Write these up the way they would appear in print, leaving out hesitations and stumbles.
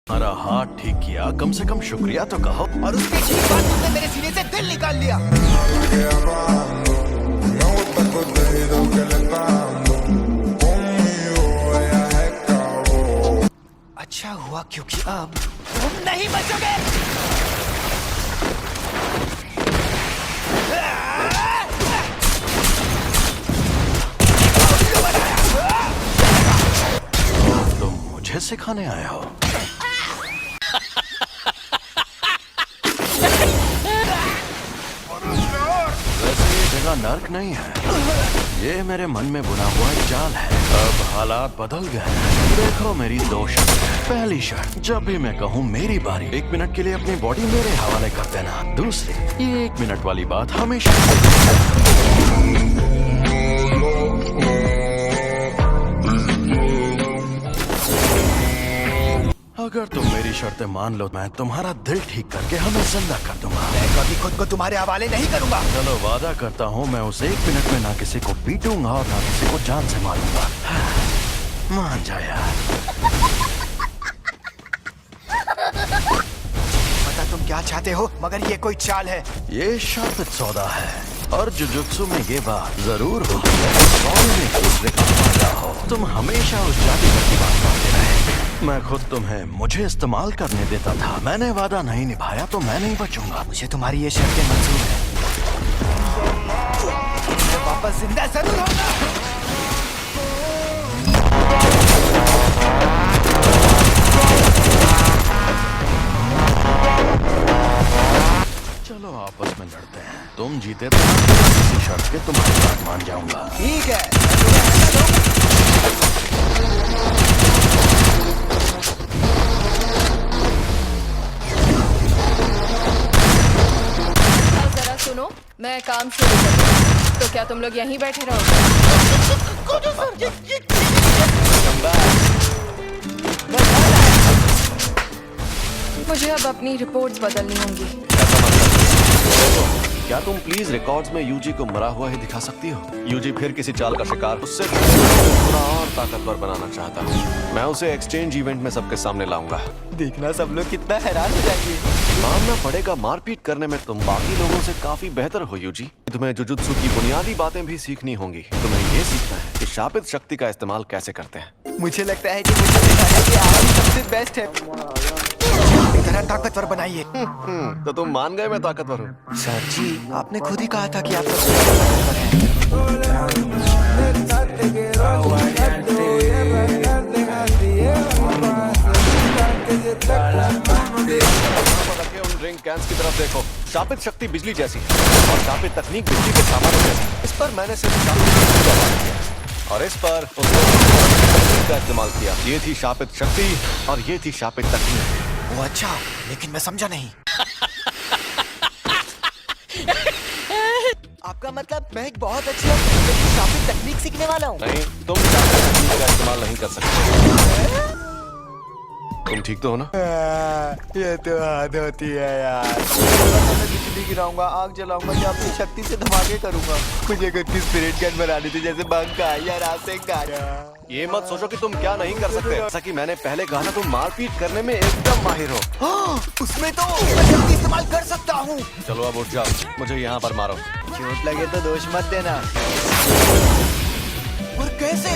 हमारा हाथ ठीक किया, कम से कम शुक्रिया तो कहो। और उसकी ठीक बात तुमने मेरे सीने से दिल निकाल लिया। अच्छा हुआ क्योंकि अब तुम नहीं बचोगे। तुम मुझे सिखाने आए हो? वैसे ये जगह नर्क नहीं है, ये मेरे मन में बुना हुआ एक जाल है। अब हालात बदल गए हैं। देखो मेरी दो शर्त है। पहली शर्त, जब भी मैं कहूँ मेरी बारी, 1 मिनट के लिए अपनी बॉडी मेरे हवाले कर देना। दूसरी, ये 1 मिनट वाली बात हमेशा। अगर तुम मेरी शर्तें मान लो, मैं तुम्हारा दिल ठीक करके हमें जिंदा कर दूंगा। मैं कभी खुद को तुम्हारे हवाले नहीं करूंगा। चलो वादा करता हूँ, मैं उसे 1 मिनट में ना किसी को पीटूंगा और ना किसी को जान से मारूंगा। मान जा यार। पता तुम क्या चाहते हो, मगर ये कोई चाल है। ये शर्त सौदा है और जुजुत्सु में ये बात जरूर होती है। कौन में एक दूसरे का फायदा हो। तुम हमेशा उस जादूगर की बात मानते रहे। मैं खुद तुम्हें मुझे इस्तेमाल करने देता था। मैंने वादा नहीं निभाया तो मैं नहीं बचूंगा। मुझे तुम्हारी ये शर्तें मंजूर है। मैं वापस जिंदा जरूर होगा। चलो आपस में लड़ते हैं। तुम जीते तो किसी शर्त के तुम्हारी बात मान जाऊंगा। ठीक है। जरा सुनो, मैं काम शुरू करूँ तो क्या तुम लोग यहीं बैठे रहोगे? मुझे अब अपनी रिपोर्ट्स बदलनी होंगी। क्या तुम प्लीज रिकॉर्ड्स में यूजी को मरा हुआ ही दिखा सकती हो? यूजी फिर किसी चाल का शिकार, उससे थोड़ा और ताकतवर बनाना चाहता हूँ। मैं उसे एक्सचेंज इवेंट में सबके सामने लाऊंगा। देखना सब लोग कितना हैरान हो जाएंगे। मानना पड़ेगा, मारपीट करने में तुम बाकी लोगों से काफी बेहतर हो यूजी। तुम्हें जुजुत्सु की बुनियादी बातें भी सीखनी होंगी। तुम्हें ये सीखना है कि शापित शक्ति का इस्तेमाल कैसे करते हैं। मुझे लगता है कि मुझे दिखाने की आप ही सबसे बेस्ट है। इतना ताकतवर बनाइए। तो तुम मान गए मैं ताकतवर हूँ? सर जी, आपने खुद ही कहा था कि आप सबसे ज्यादा ताकतवर हैं। उन ड्रिंक कैंस की तरफ देखो। शापित शक्ति बिजली जैसी है और शापित तकनीक बिजली के सामानों जैसी। इस पर मैंने सिर्फ शापित शक्ति का इस्तेमाल किया और इस पर उसने का इस्तेमाल किया। ये थी शापित शक्ति और ये थी शापित तकनीक। वो अच्छा, लेकिन मैं समझा नहीं। आपका मतलब मैं एक बहुत अच्छी और शापित तकनीक सीखने वाला हूँ? नहीं, तुम शापित तकनीक का इस्तेमाल नहीं कर सकते। तुम ठीक तो हो ना? ये तो हद होती है यार। मैं बिजली गिराऊंगा, आग जलाऊंगा या अपनी शक्ति से धमाके करूंगा। मुझे खुद की स्पिरिट गन बनानी थी, जैसे बंक का या रासेंग का। ये मत सोचो कि तुम क्या नहीं कर सकते। जैसा कि मैंने पहले कहा था, तुम मारपीट करने में एकदम माहिर हो। उसमें तो मैं शक्ति इस्तेमाल कर सकता हूँ। चलो अब उठ जाओ, मुझे यहाँ पर मारो। चोट लगे तो दोष मत देना। और कैसे?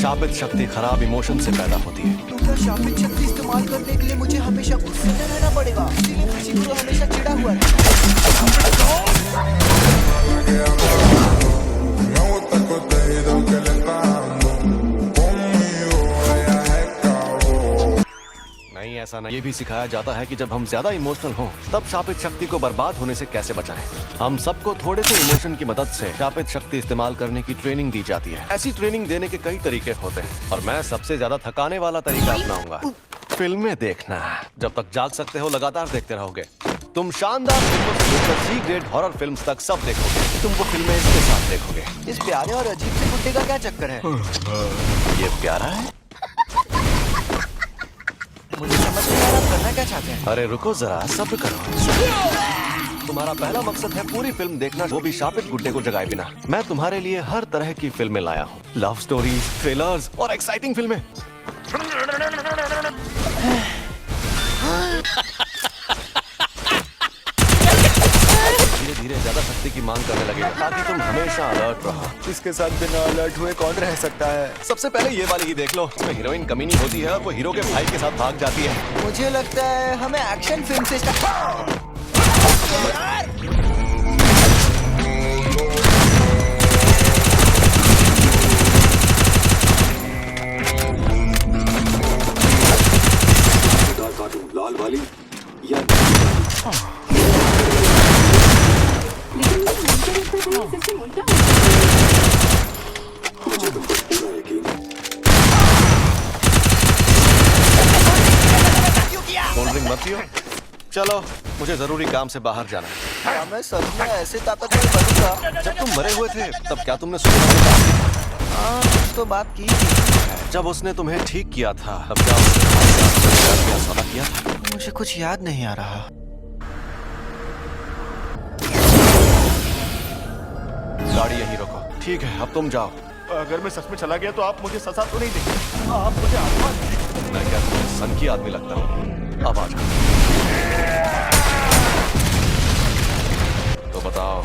शापित शक्ति खराब इमोशन से पैदा होती है। तो क्या शापित शक्ति इस्तेमाल करने के लिए मुझे हमेशा गुस्से में रहना पड़ेगा? इसीलिए किसी को हमेशा चिढ़ा हुआ नहीं, ऐसा नहीं। ये भी सिखाया जाता है कि जब हम ज्यादा इमोशनल हों, तब शापित शक्ति को बर्बाद होने से कैसे बचाएं। हम सबको थोड़े से इमोशन की मदद से शापित शक्ति इस्तेमाल करने की ट्रेनिंग दी जाती है। ऐसी ट्रेनिंग देने के कई तरीके होते हैं और मैं सबसे ज्यादा थकाने वाला तरीका अपनाऊंगा। फिल्में देखना। जब तक जाग सकते हो लगातार देखते रहोगे। तुम शानदार फिल्मों से लेकर सी ग्रेड हॉरर फिल्म्स तक सब देखोगे। तुम वो फिल्में इसके साथ देखोगे। इस प्यारे और अजीब से बुड्ढे का क्या चक्कर है? ये प्यारा है। मुझे समझ नहीं आ रहा, आप करना क्या चाहते हैं? अरे रुको जरा, सब्र करो। तुम्हारा पहला मकसद है पूरी फिल्म देखना, वो भी शापित गुड्डे को जगाए बिना। मैं तुम्हारे लिए हर तरह की फिल्में लाया हूँ। लव स्टोरीज, थ्रिलर्स और एक्साइटिंग फिल्में। धीरे धीरे ज्यादा शक्ति की मांग करने लगेगा ताकि तुम हमेशा अलर्ट रहो। इसके साथ बिना अलर्ट हुए कौन रह सकता है? सबसे पहले ये वाली ही देख लो, इसमें हीरोइन कमीनी होती है और वो हीरो के भाई के साथ भाग जाती है। मुझे लगता है हमें एक्शन फिल्म से लाल वाली या मुझे तुम पर पूरा यकीन है। फोन रिंग मत पियो। चलो, मुझे जरूरी काम से बाहर जाना है। क्या मैं सच में ऐसे ताकतवर बनूंगा? जब तुम मरे हुए थे तब क्या तुमने सुना? हाँ, तो बात की थी। जब उसने तुम्हें ठीक किया था तब क्या उसने सौदा किया था? मुझे कुछ याद नहीं आ रहा। गाड़ी यहीं रोको। ठीक है, अब तुम जाओ। अगर मैं सच में चला गया तो आप मुझे सजा तो नहीं देंगे? आप मुझे आत्मा दीजिए। मैं क्या तुम्हें सन की आदमी लगता हूँ? अब आ जाओ। तो बताओ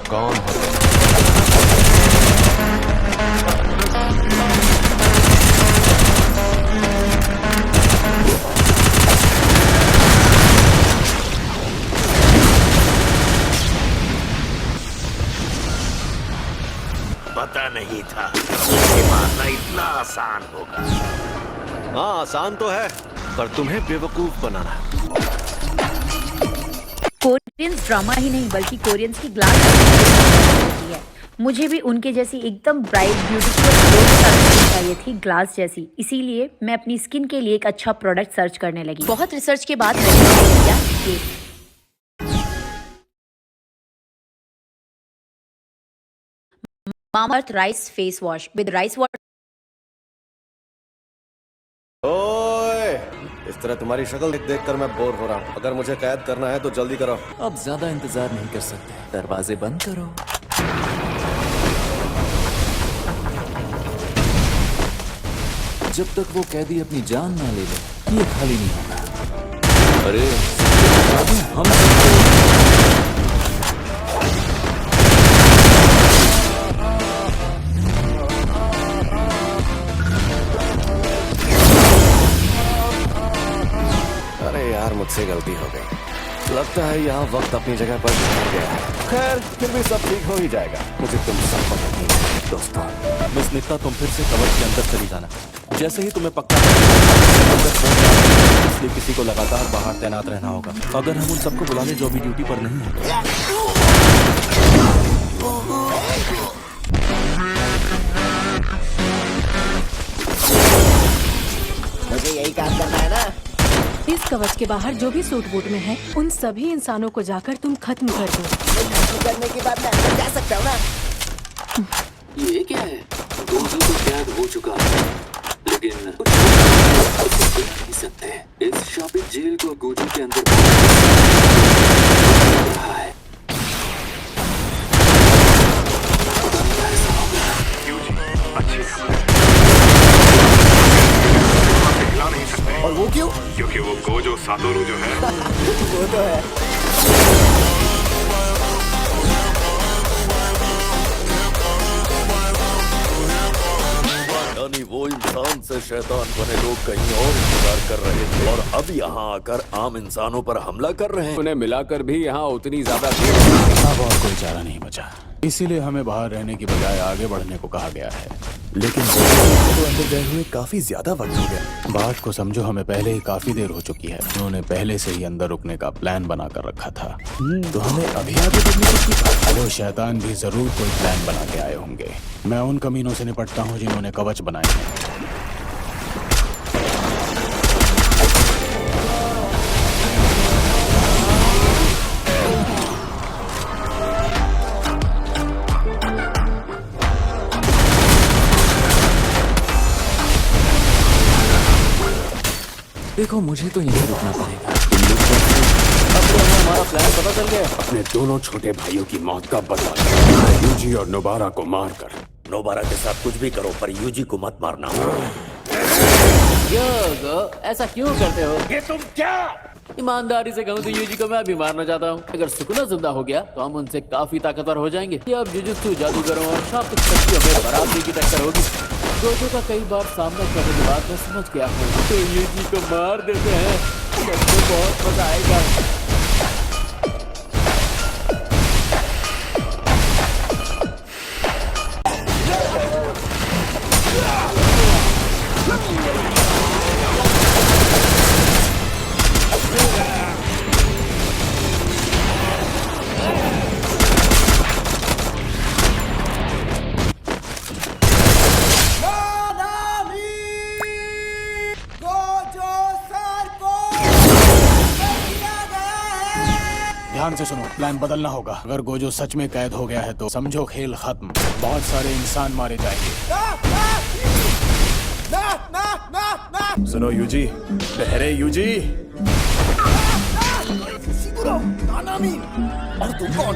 कौन हो तुम? पता नहीं था ये मारना इतना आसान होगा। हाँ, आसान तो है, पर तुम्हें बेवकूफ बनाना है। कोरियंस ड्रामा ही नहीं बल्कि कोरियंस की ग्लास होती है। मुझे भी उनके जैसी एकदम ब्राइट ब्यूटीफुल चाहिए थी, ग्लास जैसी। इसीलिए मैं अपनी स्किन के लिए एक अच्छा प्रोडक्ट सर्च करने लगी। बहुत रिसर्च के बाद मैंने किया ये। Mamaearth rice face wash with rice water. ओए, इस तरह तुम्हारी शक्ल देख कर मैं बोर हो रहा हूँ। अगर मुझे कैद करना है तो जल्दी करो। अब ज्यादा इंतजार नहीं कर सकते, दरवाजे बंद करो। जब तक वो कैदी अपनी जान ना ले ले, ये खाली नहीं होगा। अरे हम अरे यार, मुझसे गलती हो गई। लगता है यहाँ वक्त अपनी जगह पर ठहर गया है। खैर, फिर भी सब ठीक हो ही जाएगा। मुझे तुम सब पता नहीं है, दोस्तों। मिस नित्ता, तुम फिर से कवर के अंदर चली जाना। जैसे ही तुम्हें पक्का इसलिए किसी को लगातार बाहर तैनात रहना होगा। अगर हम उन सबको बुला ले जो अभी ड्यूटी पर नहीं है। मुझे यही काम करना है ना। इस कवच के बाहर जो भी सूट बूट में है, उन सभी इंसानों को जाकर तुम खत्म कर दो। करने के बाद मैं अंदर जा सकता हूँ ना? ये क्या है? गोजू तो कैद हो चुका है, लेकिन कुछ कर नहीं सकते। इस शॉपिंग जेल को गोजू के अंदर रहा है। अच्छी खबर है। नहीं सकते। और वो क्यों? क्योंकि वो गोजो सातोरू जो है वो तो है। यानी वो इंसान से शैतान बने लोग कहीं और इंतजार कर रहे थे और अब यहाँ आकर आम इंसानों पर हमला कर रहे हैं। उन्हें मिलाकर भी यहाँ उतनी ज्यादा अब और कोई चारा नहीं बचा, इसीलिए हमें बाहर रहने की बजाय आगे बढ़ने को कहा गया है। लेकिन तो अंदर गए हुए काफी ज्यादा वक्त हो गया। बात को समझो, हमें पहले ही काफी देर हो चुकी है। उन्होंने पहले से ही अंदर रुकने का प्लान बना कर रखा था। तो हमें अभी आगे बढ़ने की बात। वो शैतान भी जरूर कोई प्लान बना के आए होंगे। मैं उन कमीनों से निपटता हूँ जिन्होंने कवच बनाए हैं। देखो, मुझे तो यहीं रुकना पड़ेगा। हमारा प्लान पता चल गया। अपने दोनों छोटे भाइयों की मौत का बदला लेना। यूजी और नोबारा को मारकर। नोबारा के साथ कुछ भी करो पर यूजी को मत मारना। ऐसा क्यों करते हो? ये तुम क्या ईमानदारी से कहूँ तो यूजी को मैं भी मारना चाहता हूँ। अगर सुकुना जिंदा हो गया तो हम उनसे काफी ताकतवर हो जाएंगे। ये अब जुजुत्सु जादूगरों और शापित शक्तियों में बराबरी की टक्कर होगी। गोजो का कई बार सामना करने के बाद मैं समझ गया हूँ तो यूजी को मार देते हैं, सबको बहुत मजा आएगा। ध्यान से सुनो, प्लान बदलना होगा। अगर गोजो सच में कैद हो गया है तो समझो खेल खत्म। बहुत सारे इंसान मारे जाएंगे। सुनो यूजी, ठहरे यूजी। और तुम कौन?